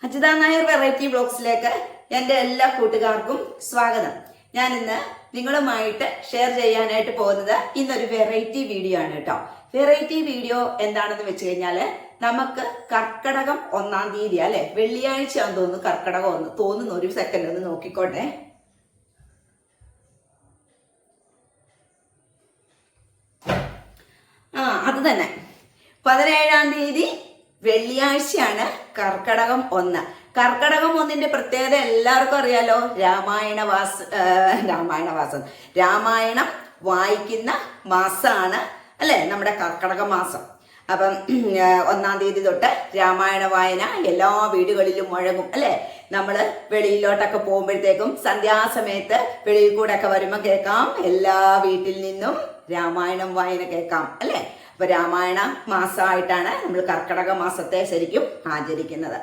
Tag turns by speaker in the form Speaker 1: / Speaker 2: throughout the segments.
Speaker 1: Ajitha Nair variety ബ്ലോഗ്സിലേക്ക് എൻ്റെ എല്ലാ കൂട്ടുകാർക്കും സ്വാഗതം. ഞാൻ ഇന്ന് നിങ്ങളുമായിട്ട് ഷെയർ ചെയ്യാനായിട്ട് പോകുന്നത് ഇന്നൊരു വെറൈറ്റി വീഡിയോ ആണ് കേട്ടോ. വെറൈറ്റി വീഡിയോ എന്താണെന്ന് വെച്ച് കഴിഞ്ഞാല് നമുക്ക് കർക്കടകം 1-ാം തീയതി അല്ലെ, വെള്ളിയാഴ്ച ആണെന്ന് തോന്നുന്നു, കർക്കടകം 1 തോന്നുന്നു. ഒരു സെക്കൻഡ് ഒന്ന് നോക്കിക്കോട്ടെ. അത് തന്നെ 17-ാം തീയതി വെള്ളിയാഴ്ചയാണ് കർക്കടകം 1. കർക്കടകം 1ന്റെ പ്രത്യേകത എല്ലാവർക്കും അറിയാലോ. രാമായണം വായിക്കുന്ന മാസമാണ് അല്ലെ നമ്മുടെ കർക്കടക മാസം. അപ്പം 1-ാം തീയതി തൊട്ട് രാമായണ വായന എല്ലാ വീടുകളിലും മുഴങ്ങും അല്ലെ. നമ്മള് വെളിയിലോട്ടൊക്കെ പോകുമ്പോഴത്തേക്കും സന്ധ്യാസമയത്ത് വെളിയിൽ കൂടെ ഒക്കെ വരുമ്പോൾ കേൾക്കാം, എല്ലാ വീട്ടിൽ നിന്നും രാമായണം വായന കേൾക്കാം അല്ലെ. അപ്പൊ രാമായണ മാസമായിട്ടാണ് നമ്മൾ കർക്കടക മാസത്തെ ശരിക്കും ആചരിക്കുന്നത്.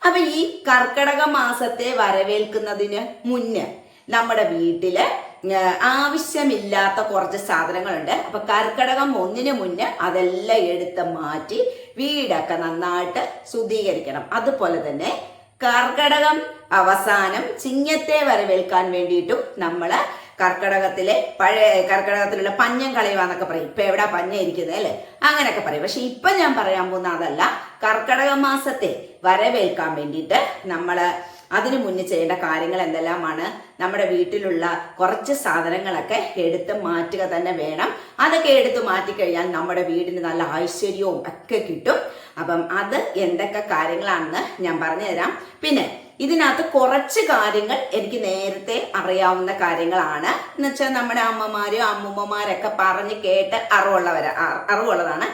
Speaker 1: അപ്പൊ ഈ കർക്കടക മാസത്തെ വരവേൽക്കുന്നതിന് മുന്നേ നമ്മുടെ വീട്ടില് ആവശ്യമില്ലാത്ത കുറച്ച് സാധനങ്ങളുണ്ട്. അപ്പൊ കർക്കടകം 1ന് മുന്നേ അതെല്ലാം എടുത്ത് മാറ്റി വീടൊക്കെ നന്നായിട്ട് ശുദ്ധീകരിക്കണം. അതുപോലെ തന്നെ കർക്കടകം അവസാനം ചിങ്ങത്തെ വരവേൽക്കാൻ വേണ്ടിയിട്ടും നമ്മള് കർക്കടകത്തിലുള്ള പഞ്ഞം കളയുവാന്നൊക്കെ പറയും. ഇപ്പൊ എവിടെ പഞ്ഞ ഇരിക്കുന്നത് അല്ലെ, അങ്ങനെയൊക്കെ പറയും. പക്ഷെ ഇപ്പൊ ഞാൻ പറയാൻ പോകുന്ന അതല്ല. കർക്കടക മാസത്തെ വരവേൽക്കാൻ വേണ്ടിയിട്ട് നമ്മള് അതിനു മുന്നേ ചെയ്യേണ്ട കാര്യങ്ങൾ എന്തെല്ലാമാണ്? നമ്മുടെ വീട്ടിലുള്ള കുറച്ച് സാധനങ്ങളൊക്കെ എടുത്ത് മാറ്റുക തന്നെ വേണം. അതൊക്കെ എടുത്ത് മാറ്റിക്കഴിഞ്ഞാൽ നമ്മുടെ വീടിന് നല്ല ഐശ്വര്യവും ഒക്കെ കിട്ടും. അപ്പം അത് എന്തൊക്കെ കാര്യങ്ങളാണെന്ന് ഞാൻ പറഞ്ഞു തരാം. പിന്നെ ഇതിനകത്ത് കുറച്ച് കാര്യങ്ങൾ എനിക്ക് നേരത്തെ അറിയാവുന്ന കാര്യങ്ങളാണ്. എന്ന് വെച്ചാൽ നമ്മുടെ അമ്മമാരും അമ്മൂമ്മമാരൊക്കെ പറഞ്ഞ് കേട്ട് അറിവുള്ളതാണ്.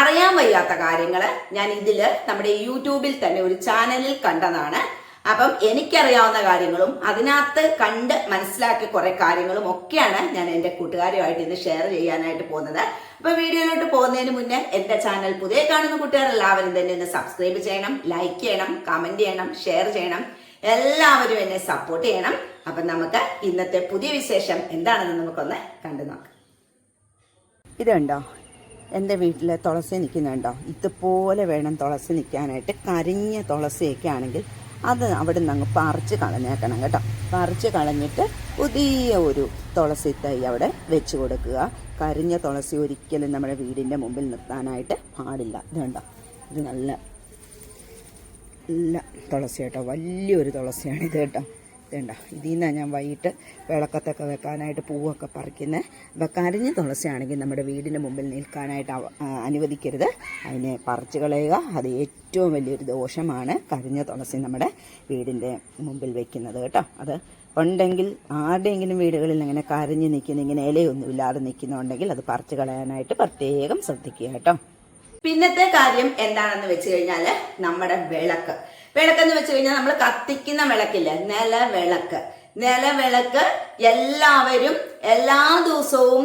Speaker 1: അറിയാൻ വയ്യാത്ത കാര്യങ്ങള് ഞാൻ ഇതില് നമ്മുടെ യൂട്യൂബിൽ തന്നെ ഒരു ചാനലിൽ കണ്ടതാണ്. അപ്പം എനിക്കറിയാവുന്ന കാര്യങ്ങളും അതിനകത്ത് കണ്ട് മനസ്സിലാക്കിയ കുറെ കാര്യങ്ങളും ഒക്കെയാണ് ഞാൻ എൻ്റെ കൂട്ടുകാരുമായിട്ട് ഇന്ന് ഷെയർ ചെയ്യാനായിട്ട് പോകുന്നത്. അപ്പൊ വീഡിയോയിലോട്ട് പോകുന്നതിന് മുന്നേ എൻ്റെ ചാനൽ പുതിയ കാണുന്ന കൂട്ടുകാർ എല്ലാവരും തന്നെ ഒന്ന് സബ്സ്ക്രൈബ് ചെയ്യണം, ലൈക്ക് ചെയ്യണം, കമന്റ് ചെയ്യണം, ഷെയർ ചെയ്യണം. എല്ലാവരും എന്നെ സപ്പോർട്ട് ചെയ്യണം. അപ്പൊ നമുക്ക് ഇന്നത്തെ പുതിയ വിശേഷം എന്താണെന്ന് നമുക്കൊന്ന് കണ്ടു നോക്കാം. ഇതുണ്ടോ എൻ്റെ വീട്ടിലെ തുളസി നിൽക്കുന്നുണ്ടോ? ഇതുപോലെ വേണം തുളസി നിൽക്കാനായിട്ട്. കരിഞ്ഞ തുളസിയൊക്കെ ആണെങ്കിൽ അത് അവിടെ നിന്ന് അങ്ങ് പറിച്ച് കളഞ്ഞേക്കണം കേട്ടോ. പറിച്ച് കളഞ്ഞിട്ട് പുതിയ ഒരു തുളസി തൈ അവിടെ വെച്ച് കൊടുക്കുക. കരിഞ്ഞ തുളസി ഒരിക്കലും നമ്മുടെ വീടിൻ്റെ മുമ്പിൽ നിർത്താനായിട്ട് പാടില്ല. ഇതുണ്ടോ, ഇത് നല്ല തുളസി കേട്ടോ, വലിയൊരു തുളസിയാണ് ഇത് കേട്ടോ. ഇതുണ്ടോ, ഇതിൽ നിന്നാണ് ഞാൻ വൈകിട്ട് വിളക്കത്തൊക്കെ വെക്കാനായിട്ട് പൂവൊക്കെ പറിക്കുന്നത്. അപ്പം കരിഞ്ഞ തുളസിയാണെങ്കിൽ നമ്മുടെ വീടിൻ്റെ മുമ്പിൽ നിൽക്കാനായിട്ട് അനുവദിക്കരുത്. അതിനെ പറിച്ചു കളയുക. അത് ഏറ്റവും വലിയൊരു ദോഷമാണ് കരിഞ്ഞ തുളസി നമ്മുടെ വീടിൻ്റെ മുമ്പിൽ വെക്കുന്നത് കേട്ടോ. അത് ഉണ്ടെങ്കിൽ ആരുടെയെങ്കിലും വീടുകളിൽ ഇങ്ങനെ കരിഞ്ഞ് നിൽക്കുന്ന, ഇങ്ങനെ ഇലയൊന്നും ഇല്ലാതെ നിൽക്കുന്നുണ്ടെങ്കിൽ അത് പറിച്ചു കളയാനായിട്ട് പ്രത്യേകം ശ്രദ്ധിക്കുക കേട്ടോ. പിന്നത്തെ കാര്യം എന്താണെന്ന് വെച്ച് കഴിഞ്ഞാല് നമ്മുടെ വിളക്കെന്ന് വെച്ച് കഴിഞ്ഞാൽ നമ്മൾ കത്തിക്കുന്ന വിളക്കില്ലേ, നിലവിളക്ക് എല്ലാവരും എല്ലാ ദിവസവും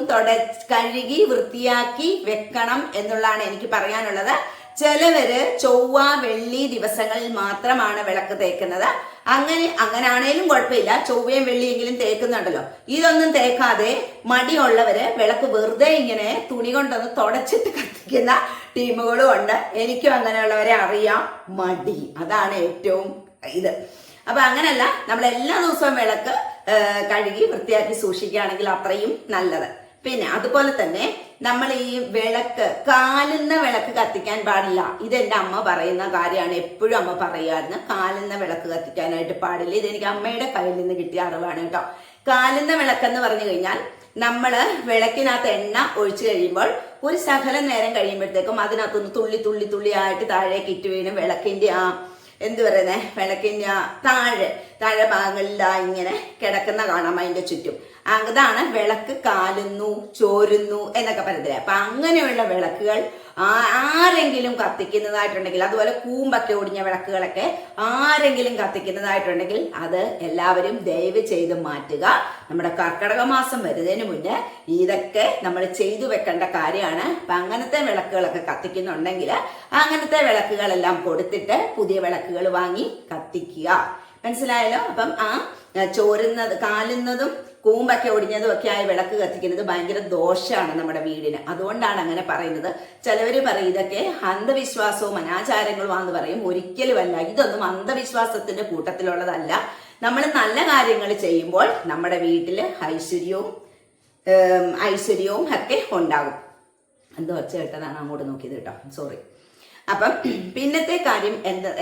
Speaker 1: കഴുകി വൃത്തിയാക്കി വെക്കണം എന്നുള്ളതാണ് എനിക്ക് പറയാനുള്ളത്. ചിലവര് ചൊവ്വ വെള്ളി ദിവസങ്ങളിൽ മാത്രമാണ് വിളക്ക് തേക്കുന്നത്. അങ്ങനാണേലും കുഴപ്പമില്ല, ചൊവ്വയും വെള്ളിയെങ്കിലും തേക്കുന്നുണ്ടല്ലോ. ഇതൊന്നും തേക്കാതെ മടിയുള്ളവര് വിളക്ക് വെറുതെ ഇങ്ങനെ തുണി കൊണ്ടൊന്ന് തുടച്ചിട്ട് കത്തിക്കുന്ന ടീമുകളും ഉണ്ട്. എനിക്കും അങ്ങനെയുള്ളവരെ അറിയാം. മടി, അതാണ് ഏറ്റവും ഇത്. അപ്പൊ അങ്ങനല്ല, നമ്മൾ എല്ലാ ദിവസവും വിളക്ക് കഴുകി വൃത്തിയാക്കി സൂക്ഷിക്കുകയാണെങ്കിൽ അത്രയും നല്ലത്. പിന്നെ അതുപോലെ തന്നെ നമ്മൾ ഈ കാലുന്ന വിളക്ക് കത്തിക്കാൻ പാടില്ല. ഇതെന്റെ അമ്മ പറയുന്ന കാര്യമാണ്. എപ്പോഴും അമ്മ പറയുമായിരുന്നു, കാലുന്ന വിളക്ക് കത്തിക്കാനായിട്ട് പാടില്ല. ഇതെനിക്ക് അമ്മയുടെ കയ്യിൽ നിന്ന് കിട്ടിയ അറിവാണ് കേട്ടോ. കാലുന്ന വിളക്കെന്ന് പറഞ്ഞു കഴിഞ്ഞാൽ നമ്മള് വിളക്കിനകത്ത് എണ്ണ ഒഴിച്ചു കഴിയുമ്പോൾ ഒരു ശകലം നേരം കഴിയുമ്പോഴത്തേക്കും അതിനകത്തൊന്ന് തുള്ളി ആയിട്ട് താഴേക്ക് ഇട്ട് വീണും വിളക്കിന്റെ വിളക്കിന്റെ താഴെ ഭാഗങ്ങളിലായി ഇങ്ങനെ കിടക്കുന്ന കാണാം അതിന്റെ ചുറ്റും. അതാണ് വിളക്ക് കാലുന്നു, ചോരുന്നു എന്നൊക്കെ പറയുന്നത്. അപ്പൊ അങ്ങനെയുള്ള വിളക്കുകൾ ആരെങ്കിലും കത്തിക്കുന്നതായിട്ടുണ്ടെങ്കിൽ, അതുപോലെ കൂമ്പൊക്കെ ഒടിഞ്ഞ വിളക്കുകളൊക്കെ ആരെങ്കിലും കത്തിക്കുന്നതായിട്ടുണ്ടെങ്കിൽ അത് എല്ലാവരും ദയവ് ചെയ്ത് മാറ്റുക. നമ്മുടെ കർക്കടക മാസം വരുന്നതിന് മുന്നേ ഇതൊക്കെ നമ്മൾ ചെയ്തു വെക്കേണ്ട കാര്യമാണ്. അപ്പൊ അങ്ങനത്തെ വിളക്കുകളൊക്കെ കത്തിക്കുന്നുണ്ടെങ്കിൽ അങ്ങനത്തെ വിളക്കുകളെല്ലാം കൊടുത്തിട്ട് പുതിയ വിളക്കുകൾ വാങ്ങി കത്തിക്കുക. മനസ്സിലായല്ലോ? അപ്പം ആ ചോരുന്നത്, കാലുന്നതും കൂമ്പൊക്കെ ഒടിഞ്ഞതും ഒക്കെ ആയി വിളക്ക് കത്തിക്കുന്നത് ഭയങ്കര ദോഷമാണ് നമ്മുടെ വീടിന്. അതുകൊണ്ടാണ് അങ്ങനെ പറയുന്നത്. ചിലവര് പറയും ഇതൊക്കെ അന്ധവിശ്വാസവും അനാചാരങ്ങളുമാണെന്ന് പറയും. ഒരിക്കലുമല്ല, ഇതൊന്നും അന്ധവിശ്വാസത്തിന്റെ കൂട്ടത്തിലുള്ളതല്ല. നമ്മൾ നല്ല കാര്യങ്ങൾ ചെയ്യുമ്പോൾ നമ്മുടെ വീട്ടില് ഐശ്വര്യവും ഒക്കെ ഉണ്ടാകും. എന്തോ ഒച്ച കേട്ടതാണ്, അങ്ങോട്ട് നോക്കിയത് കേട്ടോ, സോറി. അപ്പം പിന്നത്തെ കാര്യം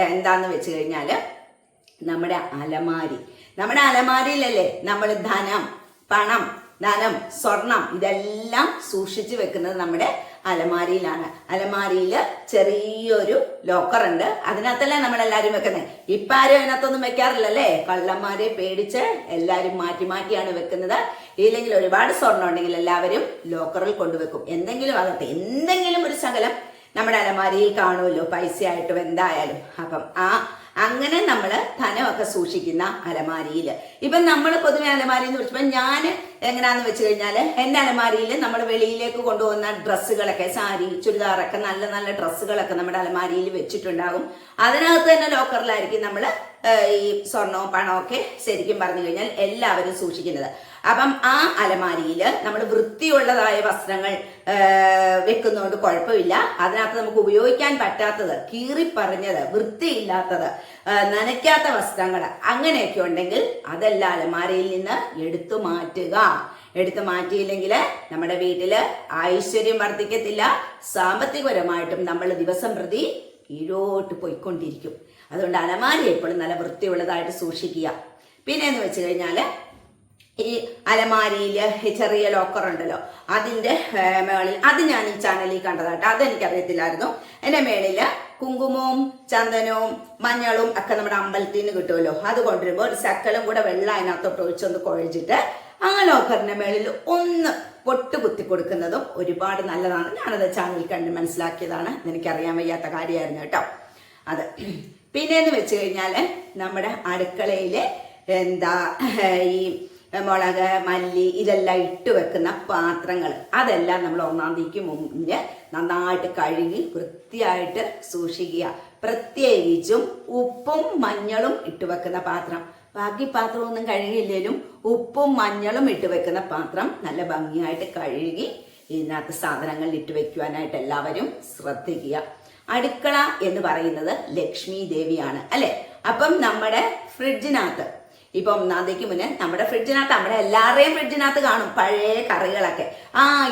Speaker 1: എന്താന്ന് വെച്ച് കഴിഞ്ഞാല് നമ്മുടെ അലമാരിയിലല്ലേ നമ്മൾ ധനം, സ്വർണം ഇതെല്ലാം സൂക്ഷിച്ചു വെക്കുന്നത് നമ്മുടെ അലമാരിയിലാണ്. അലമാരിയിൽ ചെറിയൊരു ലോക്കർ ഉണ്ട്, അതിനകത്തല്ലേ നമ്മളെല്ലാരും വെക്കുന്നത്. ഇപ്പൊ ആരും അതിനകത്തൊന്നും വെക്കാറില്ലല്ലേ. കള്ളന്മാരെ പേടിച്ച് എല്ലാരും മാറ്റിയാണ് വെക്കുന്നത്. ഇല്ലെങ്കിൽ ഒരുപാട് സ്വർണം ഉണ്ടെങ്കിൽ എല്ലാവരും ലോക്കറിൽ കൊണ്ടുവെക്കും. എന്തെങ്കിലും ഒരു ശകലം നമ്മുടെ അലമാരിയിൽ കാണുമല്ലോ, പൈസയായിട്ടും എന്തായാലും. അപ്പം അങ്ങനെ നമ്മൾ ധനമൊക്കെ സൂക്ഷിക്കുന്ന അലമാരിയിൽ. ഇപ്പം നമ്മൾ പൊതുവെ അലമാരി എന്ന് വെച്ചപ്പോൾ ഞാൻ എങ്ങനെയാന്ന് വെച്ച് കഴിഞ്ഞാൽ എൻ്റെ അലമാരിയിൽ നമ്മൾ വെളിയിലേക്ക് കൊണ്ടുപോകുന്ന ഡ്രസ്സുകളൊക്കെ, സാരി, ചുരിദാറൊക്കെ, നല്ല നല്ല ഡ്രസ്സുകളൊക്കെ നമ്മുടെ അലമാരിയിൽ വെച്ചിട്ടുണ്ടാകും. അതിനകത്ത് തന്നെ ലോക്കറിലായിരിക്കും നമ്മൾ ഈ സ്വർണവും പണവും ഒക്കെ ശരിക്കും പറഞ്ഞു കഴിഞ്ഞാൽ എല്ലാവരും സൂക്ഷിക്കുന്നത്. അപ്പം ആ അലമാരിയിൽ നമ്മൾ വൃത്തിയുള്ളതായ വസ്ത്രങ്ങൾ വെക്കുന്നതുകൊണ്ട് കുഴപ്പമില്ല. അതിനകത്ത് നമുക്ക് ഉപയോഗിക്കാൻ പറ്റാത്തത്, കീറിപ്പറഞ്ഞത്, വൃത്തിയില്ലാത്തത്, നനയ്ക്കാത്ത വസ്ത്രങ്ങൾ അങ്ങനെയൊക്കെ ഉണ്ടെങ്കിൽ അതെല്ലാം അലമാരയിൽ നിന്ന് എടുത്തു മാറ്റിയില്ലെങ്കിൽ നമ്മുടെ വീട്ടില് ഐശ്വര്യം വർദ്ധിക്കത്തില്ല. സാമ്പത്തികപരമായിട്ടും നമ്മൾ ദിവസം പ്രതി കീഴോട്ട് പോയിക്കൊണ്ടിരിക്കും. അതുകൊണ്ട് അലമാരി എപ്പോഴും നല്ല വൃത്തിയുള്ളതായിട്ട് സൂക്ഷിക്കുക. പിന്നെ എന്ന് വെച്ച് കഴിഞ്ഞാൽ ഈ അലമാരിയിൽ ചെറിയ ലോക്കർ ഉണ്ടല്ലോ, അതിൻ്റെ മേളിൽ, അത് ഞാൻ ഈ ചാനലിൽ കണ്ടതാട്ടോ, അതെനിക്കറിയത്തില്ലായിരുന്നു. എൻ്റെ മേളിൽ കുങ്കുമവും ചന്ദനവും മഞ്ഞളും ഒക്കെ നമ്മുടെ അമ്പലത്തിൽ നിന്ന് കിട്ടുമല്ലോ, അത് കൊണ്ടുവരുമ്പോൾ ഒരു ശക്കലും കൂടെ വെള്ളം അതിനകത്തോട്ട് ഒഴിച്ചൊന്ന് കുഴച്ചിട്ട് ആ ലോക്കറിന്റെ മേളിൽ ഒന്ന് പൊട്ട് കുത്തി കൊടുക്കുന്നതും ഒരുപാട് നല്ലതാണ്. ഞാനത് ചാനലിൽ കണ്ട് മനസ്സിലാക്കിയതാണ്, എനിക്കറിയാൻ വയ്യാത്ത കാര്യമായിരുന്നു കേട്ടോ അത്. പിന്നെന്ന് വെച്ച് കഴിഞ്ഞാൽ നമ്മുടെ അടുക്കളയിലെ ഈ മുളക്, മല്ലി ഇതെല്ലാം ഇട്ട് വെക്കുന്ന പാത്രങ്ങൾ, അതെല്ലാം നമ്മൾ 1-ാം തീയതിക്ക് മുന്നേ നന്നായിട്ട് കഴുകി വൃത്തിയായിട്ട് സൂക്ഷിക്കുക. പ്രത്യേകിച്ചും ഉപ്പും മഞ്ഞളും ഇട്ട് വെക്കുന്ന പാത്രം. ബാക്കി പാത്രമൊന്നും കഴുകിയില്ലേലും ഉപ്പും മഞ്ഞളും ഇട്ട് വെക്കുന്ന പാത്രം നല്ല ഭംഗിയായിട്ട് കഴുകി ഇതിനകത്ത് സാധനങ്ങൾ ഇട്ട് വെക്കുവാനായിട്ട് എല്ലാവരും ശ്രദ്ധിക്കുക. അടുക്കള എന്ന് പറയുന്നത് ലക്ഷ്മി ദേവിയാണ് അല്ലെ. അപ്പം നമ്മുടെ ഫ്രിഡ്ജിനകത്ത്, ഇപ്പൊ 1-ാം തീയതിക്ക് മുന്നേ നമ്മുടെ ഫ്രിഡ്ജിനകത്ത്, നമ്മുടെ എല്ലാവരുടെയും ഫ്രിഡ്ജിനകത്ത് കാണും പഴയ കറികളൊക്കെ.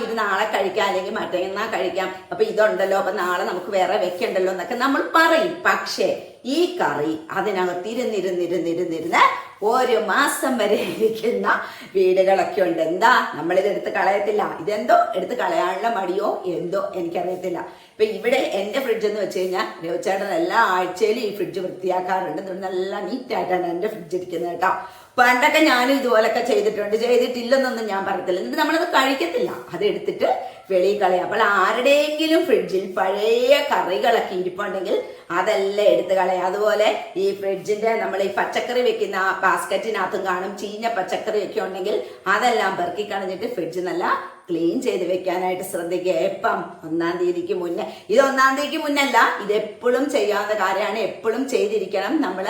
Speaker 1: ഇത് നാളെ കഴിക്കാം, അല്ലെങ്കിൽ മറ്റന്നാൾ കഴിക്കാം, അപ്പൊ ഇതുണ്ടല്ലോ, അപ്പൊ നാളെ നമുക്ക് വേറെ വെക്കണ്ടല്ലോ എന്നൊക്കെ നമ്മൾ പറയും. പക്ഷേ ഈ കറി അതിനകത്ത് ഇരുന്നിരുന്ന് 1 മാസം വരെ ഇരിക്കുന്ന വീടുകളൊക്കെ ഉണ്ട്. എന്താ, നമ്മളിത് എടുത്ത് കളയത്തില്ല. ഇതെന്തോ എടുത്ത് കളയാനുള്ള മടിയോ എന്തോ എനിക്കറിയത്തില്ല. ഇപ്പൊ ഇവിടെ എൻ്റെ ഫ്രിഡ്ജ് എന്ന് വെച്ച് കഴിഞ്ഞാൽ രവിചേട്ടൻ എല്ലാ ആഴ്ചയിലും ഈ ഫ്രിഡ്ജ് വൃത്തിയാക്കാറുണ്ട്. നല്ല നീറ്റായിട്ടാണ് എൻ്റെ ഫ്രിഡ്ജ് ഇരിക്കുന്നത് കേട്ടോ. പണ്ടൊക്കെ ഞാനും ഇതുപോലൊക്കെ ചെയ്തിട്ടില്ലെന്നൊന്നും ഞാൻ പറയത്തില്ല. എന്നിട്ട് നമ്മളത് കഴിക്കത്തില്ല, അത് എടുത്തിട്ട് വെളിയിൽ കളയാം. അപ്പോൾ ആരുടെയെങ്കിലും ഫ്രിഡ്ജിൽ പഴയ കറികളൊക്കെ ഇരിപ്പുണ്ടെങ്കിൽ അതെല്ലാം എടുത്ത് കളയാം. അതുപോലെ ഈ ഫ്രിഡ്ജിന്റെ നമ്മൾ ഈ പച്ചക്കറി വെക്കുന്ന ആ ബാസ്ക്കറ്റിനകത്തും കാണും ചീഞ്ഞ പച്ചക്കറി ഒക്കെ ഉണ്ടെങ്കിൽ അതെല്ലാം പെറുക്കി കളഞ്ഞിട്ട് ഫ്രിഡ്ജ് നല്ല ക്ലീൻ ചെയ്ത് വെക്കാനായിട്ട് ശ്രദ്ധിക്കുക. എപ്പം 1-ാം തീയതിക്ക് മുന്നേ. ഇത് 1-ാം തീയതിക്ക് മുന്നല്ല, ഇത് എപ്പോഴും ചെയ്യാവുന്ന കാര്യമാണ്. എപ്പോഴും ചെയ്തിരിക്കണം. നമ്മൾ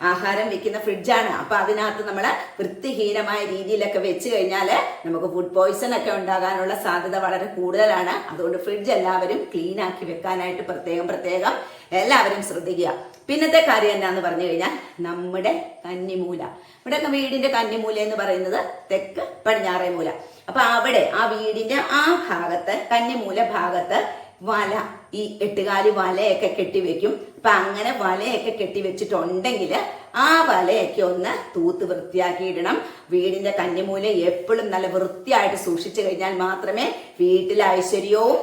Speaker 1: ആഹാരം വെക്കുന്ന ഫ്രിഡ്ജാണ്. അപ്പൊ അതിനകത്ത് നമ്മൾ വൃത്തിഹീനമായ രീതിയിലൊക്കെ വെച്ച് കഴിഞ്ഞാൽ നമുക്ക് ഫുഡ് പോയ്സൺ ഒക്കെ ഉണ്ടാകാനുള്ള സാധ്യത വളരെ കൂടുതലാണ്. അതുകൊണ്ട് ഫ്രിഡ്ജ് എല്ലാവരും ക്ലീൻ ആക്കി വെക്കാനായിട്ട് പ്രത്യേകം എല്ലാവരും ശ്രദ്ധിക്കുക. പിന്നത്തെ കാര്യം എന്താന്ന് പറഞ്ഞു കഴിഞ്ഞാൽ നമ്മുടെ കന്നിമൂല. ഇവിടെയൊക്കെ വീടിന്റെ കന്നിമൂല എന്ന് പറയുന്നത് തെക്ക് പടിഞ്ഞാറേ മൂല. അപ്പൊ അവിടെ ആ വീടിന്റെ ആ ഭാഗത്ത്, കന്നിമൂല ഭാഗത്ത് വല, ഈ 8 വലയൊക്കെ കെട്ടിവെക്കും. അപ്പൊ അങ്ങനെ വലയൊക്കെ കെട്ടിവെച്ചിട്ടുണ്ടെങ്കിൽ ആ വലയൊക്കെ ഒന്ന് തൂത്ത് വൃത്തിയാക്കിയിടണം. വീടിന്റെ കന്നിമൂല എപ്പോഴും നല്ല വൃത്തിയായിട്ട് സൂക്ഷിച്ചു കഴിഞ്ഞാൽ മാത്രമേ വീട്ടിൽ ഐശ്വര്യവും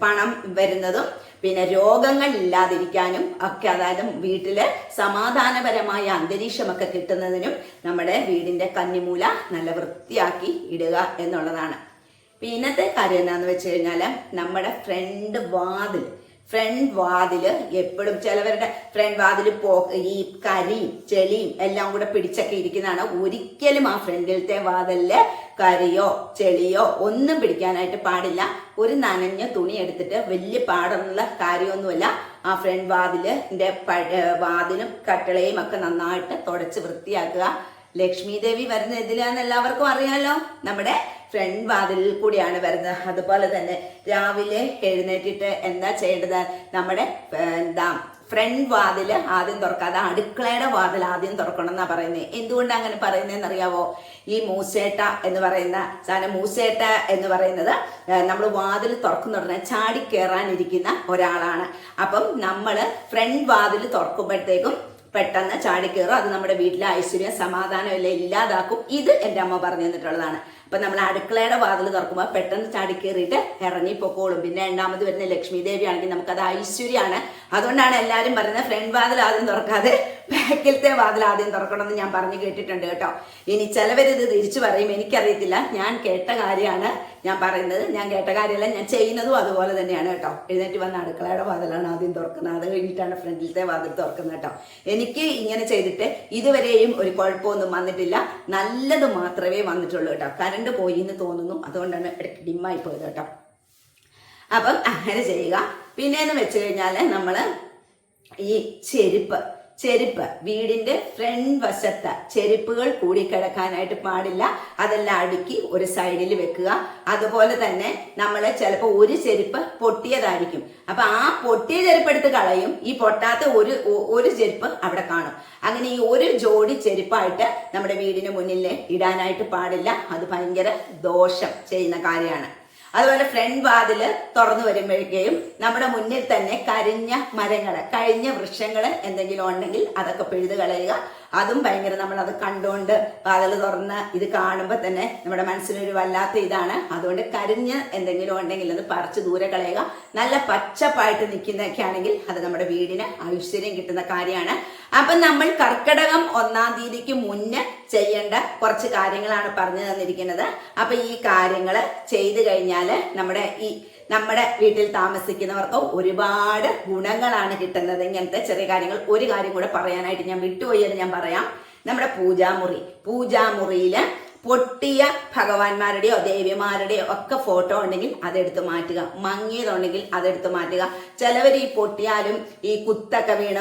Speaker 1: പണം വരുന്നതും പിന്നെ രോഗങ്ങൾ ഇല്ലാതിരിക്കാനും ഒക്കെ, അതായത് വീട്ടില് സമാധാനപരമായ അന്തരീക്ഷമൊക്കെ കിട്ടുന്നതിനും നമ്മുടെ വീടിന്റെ കന്നിമൂല നല്ല വൃത്തിയാക്കി ഇടുക എന്നുള്ളതാണ്. ഇന്നത്തെ കാര്യം എന്താന്ന് വെച്ച് കഴിഞ്ഞാൽ നമ്മുടെ ഫ്രണ്ട് വാതില് എപ്പോഴും ചിലവരുടെ ഫ്രണ്ട് വാതിൽ ഈ കരിയും ചെളിയും എല്ലാം കൂടെ പിടിച്ചൊക്കെ ഇരിക്കുന്നതാണ്. ഒരിക്കലും ആ ഫ്രണ്ടിലത്തെ വാതിലില് കരിയോ ചെളിയോ ഒന്നും പിടിക്കാനായിട്ട് പാടില്ല. ഒരു നനഞ്ഞ തുണി എടുത്തിട്ട്, വലിയ പാടുള്ള കാര്യമൊന്നുമല്ല, ആ ഫ്രണ്ട് വാതിലും കട്ടിളയും ഒക്കെ നന്നായിട്ട് തുടച്ച് വൃത്തിയാക്കുക. ലക്ഷ്മി ദേവി വരുന്ന ഇതിലാന്ന് എല്ലാവർക്കും അറിയാലോ, നമ്മുടെ ഫ്രണ്ട് വാതിലിൽ കൂടിയാണ് വരുന്നത്. അതുപോലെ തന്നെ രാവിലെ എഴുന്നേറ്റിട്ട് എന്താ ചെയ്യേണ്ടത്, നമ്മുടെ ഫ്രണ്ട് വാതിൽ ആദ്യം തുറക്കാതെ അടുക്കളയുടെ വാതിൽ ആദ്യം തുറക്കണം എന്നാ പറയുന്നത്. എന്തുകൊണ്ട് അങ്ങനെ പറയുന്നതെന്ന് അറിയാവോ? ഈ മൂസേട്ട എന്ന് പറയുന്ന സാധനം, മൂസേട്ട എന്ന് പറയുന്നത് നമ്മൾ വാതിൽ തുറക്കുന്ന ഉടനെ ചാടി കയറാനിരിക്കുന്ന ഒരാളാണ്. അപ്പം നമ്മൾ ഫ്രണ്ട് വാതിൽ തുറക്കുമ്പോഴത്തേക്കും പെട്ടെന്ന് ചാടിക്കയറും. അത് നമ്മുടെ വീട്ടിലെ ഐശ്വര്യം സമാധാനം എല്ലാം ഇല്ലാതാക്കും. ഇത് എൻ്റെ അമ്മ പറഞ്ഞു തന്നിട്ടുള്ളതാണ്. അപ്പൊ നമ്മൾ അടുക്കളയുടെ വാതിൽ തുറക്കുമ്പോൾ പെട്ടെന്ന് ചാടിക്കേറിയിട്ട് ഇറങ്ങിപ്പോക്കോളും. പിന്നെ രണ്ടാമത് വരുന്ന ലക്ഷ്മി ദേവി ആണെങ്കിൽ നമുക്കത് ഐശ്വര്യമാണ്. അതുകൊണ്ടാണ് എല്ലാവരും പറയുന്നത് ഫ്രണ്ട് വാതിൽ ആദ്യം തുറക്കാതെ ബാക്കിലത്തെ വാതിൽ ആദ്യം തുറക്കണം എന്ന് ഞാൻ പറഞ്ഞു കേട്ടിട്ടുണ്ട് കേട്ടോ. ഇനി ചിലവരിത് തിരിച്ചു പറയും, എനിക്കറിയത്തില്ല. ഞാൻ കേട്ട കാര്യമാണ് ഞാൻ പറയുന്നത്. ഞാൻ കേട്ട കാര്യമല്ല, ഞാൻ ചെയ്യുന്നതും അതുപോലെ തന്നെയാണ് കേട്ടോ. എഴുന്നേറ്റ് വന്ന അടുക്കളയുടെ വാതിലാണ് ആദ്യം തുറക്കുന്നത്, അത് കഴിഞ്ഞിട്ടാണ് ഫ്രണ്ടിലത്തെ വാതിൽ തുറക്കുന്നത് കേട്ടോ. എനിക്ക് ഇങ്ങനെ ചെയ്തിട്ട് ഇതുവരെയും ഒരു കുഴപ്പമൊന്നും വന്നിട്ടില്ല, നല്ലത് മാത്രമേ വന്നിട്ടുള്ളൂ കേട്ടോ. കറണ്ട് പോയി എന്ന് തോന്നുന്നു, അതുകൊണ്ടാണ് ഇടയ്ക്ക് ഡിമ്മായി പോയത് കേട്ടോ. അപ്പം അങ്ങനെ ചെയ്യുക. പിന്നെയെന്ന് വെച്ച് കഴിഞ്ഞാൽ നമ്മൾ ഈ ചെരുപ്പ് വീടിന്റെ ഫ്രണ്ട് വശത്ത് ചെരുപ്പുകൾ കൂടിക്കിടക്കാനായിട്ട് പാടില്ല. അതെല്ലാം അടുക്കി ഒരു സൈഡിൽ വെക്കുക. അതുപോലെ തന്നെ നമ്മൾ ചിലപ്പോൾ ഒരു ചെരുപ്പ് പൊട്ടിയതായിരിക്കും, അപ്പൊ ആ പൊട്ടിയ ചെരുപ്പ് എടുത്ത് കളയും. ഈ പൊട്ടാത്ത ഒരു ചെരുപ്പ് അവിടെ കാണും. അങ്ങനെ ഈ ഒരു ജോഡി ചെരുപ്പായിട്ട് നമ്മുടെ വീടിന് മുന്നിൽ ഇടാനായിട്ട് പാടില്ല. അത് ഭയങ്കര ദോഷം ചെയ്യുന്ന കാര്യമാണ്. അതുപോലെ ഫ്രണ്ട് വാതില് തുറന്നു വരുമ്പോഴേക്കും നമ്മുടെ മുന്നിൽ തന്നെ കരിഞ്ഞ മരങ്ങള്, കഴിഞ്ഞ വൃക്ഷങ്ങള് എന്തെങ്കിലും ഉണ്ടെങ്കിൽ അതൊക്കെ പിഴുത് കളയുക. അതും ഭയങ്കര, നമ്മളത് കണ്ടുകൊണ്ട് വാതിൽ തുറന്ന് ഇത് കാണുമ്പോൾ തന്നെ നമ്മുടെ മനസ്സിനൊരു വല്ലാത്ത ഇതാണ്. അതുകൊണ്ട് കരിഞ്ഞ് എന്തെങ്കിലും ഉണ്ടെങ്കിൽ അത് പറിച്ച് ദൂരെ കളയുക. നല്ല പച്ചപ്പായിട്ട് നിൽക്കുന്നതൊക്കെ ആണെങ്കിൽ അത് നമ്മുടെ വീടിന് ഐശ്വര്യം കിട്ടുന്ന കാര്യമാണ്. അപ്പം നമ്മൾ കർക്കിടകം 1-ാം തീയതിക്ക് മുന്നേ ചെയ്യേണ്ട കുറച്ച് കാര്യങ്ങളാണ് പറഞ്ഞു തന്നിരിക്കുന്നത്. അപ്പൊ ഈ കാര്യങ്ങൾ ചെയ്തു കഴിഞ്ഞാൽ നമ്മുടെ വീട്ടിൽ താമസിക്കുന്നവർക്ക് ഒരുപാട് ഗുണങ്ങളാണ് കിട്ടുന്നത്. ഇങ്ങനത്തെ ചെറിയ കാര്യങ്ങൾ. ഒരു കാര്യം കൂടെ പറയാനായിട്ട് ഞാൻ വിട്ടുപോയത് ഞാൻ പറയാം. നമ്മുടെ പൂജാമുറിയില് പൊട്ടിയ ഭഗവാന്മാരുടെയോ ദേവിമാരുടെയോ ഒക്കെ ഫോട്ടോ ഉണ്ടെങ്കിൽ അതെടുത്ത് മാറ്റുക. മങ്ങിയതുണ്ടെങ്കിൽ അതെടുത്ത് മാറ്റുക. ചിലവർ ഈ പൊട്ടിയാലും ഈ കുത്തൊക്കെ വീണ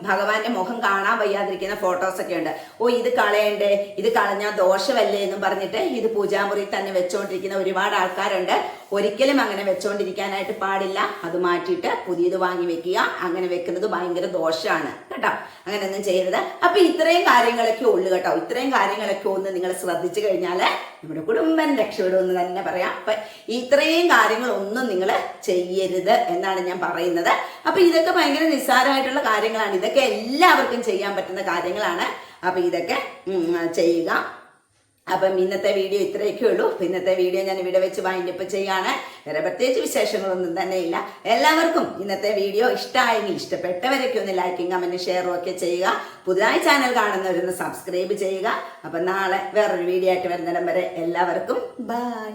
Speaker 1: ഭഗവാന്റെ മുഖം കാണാൻ വയ്യാതിരിക്കുന്ന ഫോട്ടോസൊക്കെ ഉണ്ട്. ഇത് കളയണ്ടേ, ഇത് കളഞ്ഞാൽ ദോഷമല്ലേ എന്നും പറഞ്ഞിട്ട് ഇത് പൂജാമുറിയിൽ തന്നെ വെച്ചുകൊണ്ടിരിക്കുന്ന ഒരുപാട് ആൾക്കാരുണ്ട്. ഒരിക്കലും അങ്ങനെ വെച്ചുകൊണ്ടിരിക്കാനായിട്ട് പാടില്ല. അത് മാറ്റിയിട്ട് പുതിയത് വാങ്ങി വെക്കുക. അങ്ങനെ വെക്കുന്നത് ഭയങ്കര ദോഷമാണ് കേട്ടോ. അങ്ങനെയൊന്നും ചെയ്യരുത്. അപ്പൊ ഇത്രയും കാര്യങ്ങളൊക്കെ ഉള്ളു കേട്ടോ. ഇത്രയും കാര്യങ്ങളൊക്കെ ഒന്ന് നിങ്ങൾ ശ്രദ്ധിച്ചു കഴിഞ്ഞാല് നമ്മുടെ കുടുംബം രക്ഷപ്പെടുമെന്ന് തന്നെ പറയാം. അപ്പൊ ഇത്രയും കാര്യങ്ങളൊന്നും നിങ്ങൾ ചെയ്യരുത് എന്നാണ് ഞാൻ പറയുന്നത്. അപ്പൊ ഇതൊക്കെ ഭയങ്കര നിസ്സാരമായിട്ടുള്ള കാര്യങ്ങളാണ്. ഇതൊക്കെ എല്ലാവർക്കും ചെയ്യാൻ പറ്റുന്ന കാര്യങ്ങളാണ്. അപ്പൊ ഇതൊക്കെ ചെയ്യുക. അപ്പം ഇന്നത്തെ വീഡിയോ ഇത്രയൊക്കെ ഉള്ളൂ. ഇന്നത്തെ വീഡിയോ ഞാൻ ഇവിടെ വെച്ച് വൈൻഡപ്പ് ചെയ്യാണ്. വേറെ പ്രത്യേകിച്ച് വിശേഷങ്ങളൊന്നും തന്നെ ഇല്ല. എല്ലാവർക്കും ഇന്നത്തെ വീഡിയോ ഇഷ്ടമായെങ്കിൽ ഇഷ്ടപ്പെട്ടവരൊക്കെ ഒന്ന് ലൈക്കും കമന്റും ഷെയറും ഒക്കെ ചെയ്യുക. പുതുതായി ചാനൽ കാണുന്നവരൊന്ന് സബ്സ്ക്രൈബ് ചെയ്യുക. അപ്പം നാളെ വേറൊരു വീഡിയോ ആയിട്ട് വരുന്നിടം വരെ എല്ലാവർക്കും ബൈ.